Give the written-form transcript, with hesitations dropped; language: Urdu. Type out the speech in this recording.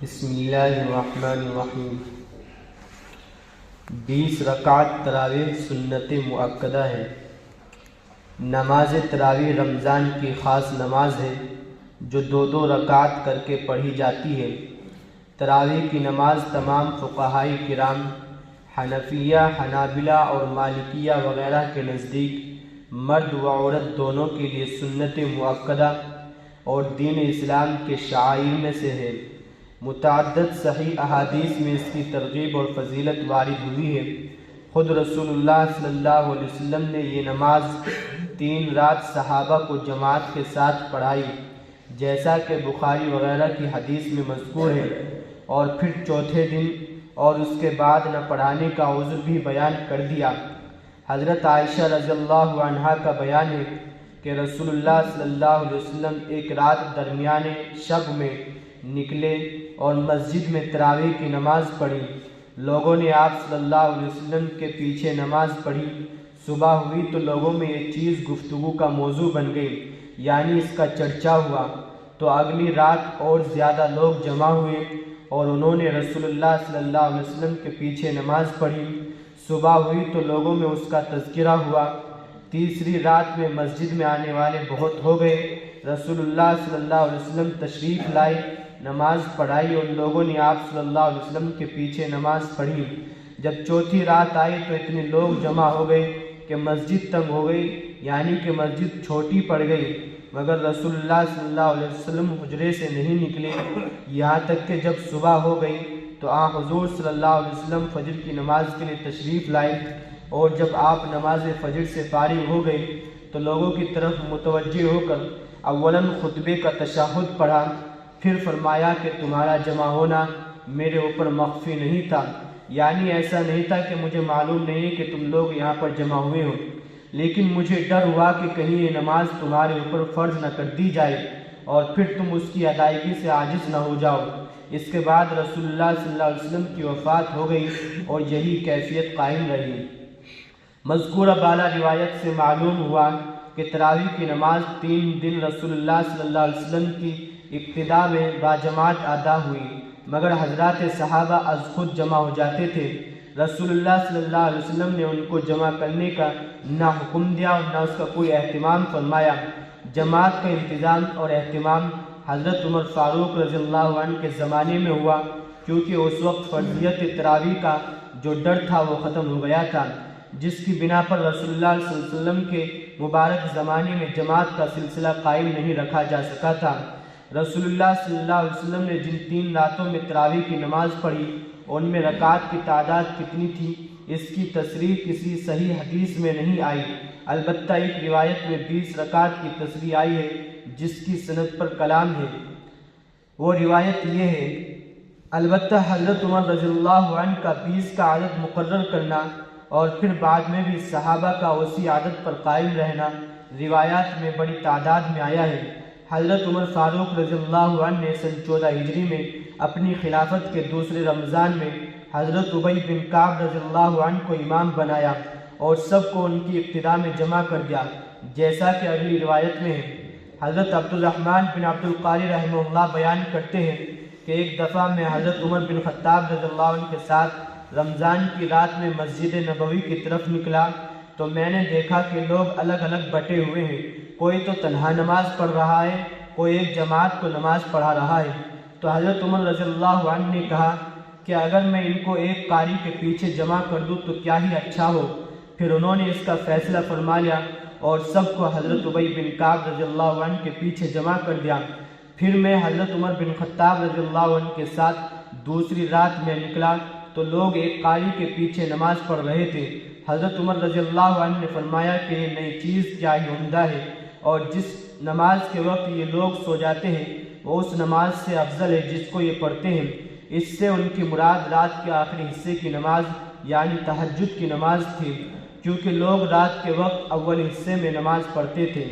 بسم اللہ الرحمن الرحیم۔ 20 رکعت تراویح سنت مؤکدہ ہے۔ نماز تراویح رمضان کی خاص نماز ہے جو 2 رکعت کر کے پڑھی جاتی ہے۔ تراویح کی نماز تمام فقہائے کرام حنفیہ، حنابلہ اور مالکیہ وغیرہ کے نزدیک مرد و عورت دونوں کے لیے سنت مؤکدہ اور دین اسلام کے شعائر میں سے ہے۔ متعدد صحیح احادیث میں اس کی ترغیب اور فضیلت وارد ہوئی ہے۔ خود رسول اللہ صلی اللہ علیہ وسلم نے یہ نماز 3 رات صحابہ کو جماعت کے ساتھ پڑھائی، جیسا کہ بخاری وغیرہ کی حدیث میں مذکور ہے، اور پھر چوتھے دن اور اس کے بعد نہ پڑھانے کا عذر بھی بیان کر دیا۔ حضرت عائشہ رضی اللہ عنہا کا بیان ہے کہ رسول اللہ صلی اللہ علیہ وسلم ایک رات درمیان شب میں نکلے اور مسجد میں تراویح کی نماز پڑھی۔ لوگوں نے آپ صلی اللہ علیہ وسلم کے پیچھے نماز پڑھی۔ صبح ہوئی تو لوگوں میں یہ چیز گفتگو کا موضوع بن گئی، یعنی اس کا چرچا ہوا۔ تو اگلی رات اور زیادہ لوگ جمع ہوئے اور انہوں نے رسول اللہ صلی اللہ علیہ وسلم کے پیچھے نماز پڑھی۔ صبح ہوئی تو لوگوں میں اس کا تذکرہ ہوا۔ تیسری رات میں مسجد میں آنے والے بہت ہو گئے۔ رسول اللہ صلی اللہ علیہ وسلم تشریف لائے، نماز پڑھائی اور لوگوں نے آپ صلی اللہ علیہ وسلم کے پیچھے نماز پڑھی۔ جب چوتھی رات آئی تو اتنے لوگ جمع ہو گئے کہ مسجد تنگ ہو گئی، یعنی کہ مسجد چھوٹی پڑ گئی، مگر رسول اللہ صلی اللہ علیہ وسلم حجرے سے نہیں نکلے، یہاں تک کہ جب صبح ہو گئی تو حضور صلی اللہ علیہ وسلم فجر کی نماز کے لیے تشریف لائے، اور جب آپ نماز فجر سے فارغ ہو گئے تو لوگوں کی طرف متوجہ ہو کر اولاً خطبے کا تشہد پڑھا، پھر فرمایا کہ تمہارا جمع ہونا میرے اوپر مخفی نہیں تھا، یعنی ایسا نہیں تھا کہ مجھے معلوم نہیں کہ تم لوگ یہاں پر جمع ہوئے ہو، لیکن مجھے ڈر ہوا کہ کہیں یہ نماز تمہارے اوپر فرض نہ کر دی جائے اور پھر تم اس کی ادائیگی سے عاجز نہ ہو جاؤ۔ اس کے بعد رسول اللہ صلی اللہ علیہ وسلم کی وفات ہو گئی اور یہی کیفیت قائم رہی۔ مذکورہ بالا روایت سے معلوم ہوا کہ تراویح کی نماز 3 دن رسول اللہ صلی اللہ علیہ وسلم کی ابتدا میں باجماعت ادا ہوئی، مگر حضرات صحابہ از خود جمع ہو جاتے تھے۔ رسول اللہ صلی اللہ علیہ وسلم نے ان کو جمع کرنے کا نہ حکم دیا اور نہ اس کا کوئی اہتمام فرمایا۔ جماعت کا انتظام اور اہتمام حضرت عمر فاروق رضی اللہ عنہ کے زمانے میں ہوا، کیونکہ اس وقت فرضیت تراویح کا جو ڈر تھا وہ ختم ہو گیا تھا، جس کی بنا پر رسول اللہ صلی اللہ علیہ وسلم کے مبارک زمانے میں جماعت کا سلسلہ قائم نہیں رکھا جا سکا تھا۔ رسول اللہ صلی اللہ علیہ وسلم نے جن 3 راتوں میں تراویح کی نماز پڑھی ان میں رکعات کی تعداد کتنی تھی، اس کی تصریح کسی صحیح حدیث میں نہیں آئی، البتہ ایک روایت میں 20 رکعات کی تصریح آئی ہے جس کی سند پر کلام ہے۔ وہ روایت یہ ہے، البتہ حضرت عمر رضی اللہ عنہ کا 20 کا عدد مقرر کرنا اور پھر بعد میں بھی صحابہ کا اسی عدد پر قائم رہنا روایات میں بڑی تعداد میں آیا ہے۔ حضرت عمر فاروق رضی اللہ عنہ نے سن 14 ہجری میں اپنی خلافت کے دوسرے رمضان میں حضرت ابی بن کعب رضی اللہ عنہ کو امام بنایا اور سب کو ان کی ابتدا میں جمع کر دیا، جیسا کہ اگلی روایت میں ہے۔ حضرت عبد الرحمن بن عبد القاری رحمہ اللہ بیان کرتے ہیں کہ ایک دفعہ میں حضرت عمر بن خطاب رضی اللہ عنہ کے ساتھ رمضان کی رات میں مسجد نبوی کی طرف نکلا تو میں نے دیکھا کہ لوگ الگ الگ بٹے ہوئے ہیں، کوئی تو تنہا نماز پڑھ رہا ہے، کوئی ایک جماعت کو نماز پڑھا رہا ہے۔ تو حضرت عمر رضی اللہ عنہ نے کہا کہ اگر میں ان کو ایک قاری کے پیچھے جمع کر دوں تو کیا ہی اچھا ہو۔ پھر انہوں نے اس کا فیصلہ فرما لیا اور سب کو حضرت ابی بن کعب رضی اللہ عنہ کے پیچھے جمع کر دیا۔ پھر میں حضرت عمر بن خطاب رضی اللہ عنہ کے ساتھ دوسری رات میں نکلا تو لوگ ایک قاری کے پیچھے نماز پڑھ رہے تھے۔ حضرت عمر رضی اللہ عنہ نے فرمایا کہ یہ نئی چیز کیا ہی عمدہ ہے، اور جس نماز کے وقت یہ لوگ سو جاتے ہیں وہ اس نماز سے افضل ہے جس کو یہ پڑھتے ہیں۔ اس سے ان کی مراد رات کے آخری حصے کی نماز یعنی تہجد کی نماز تھی، کیونکہ لوگ رات کے وقت اول حصے میں نماز پڑھتے تھے۔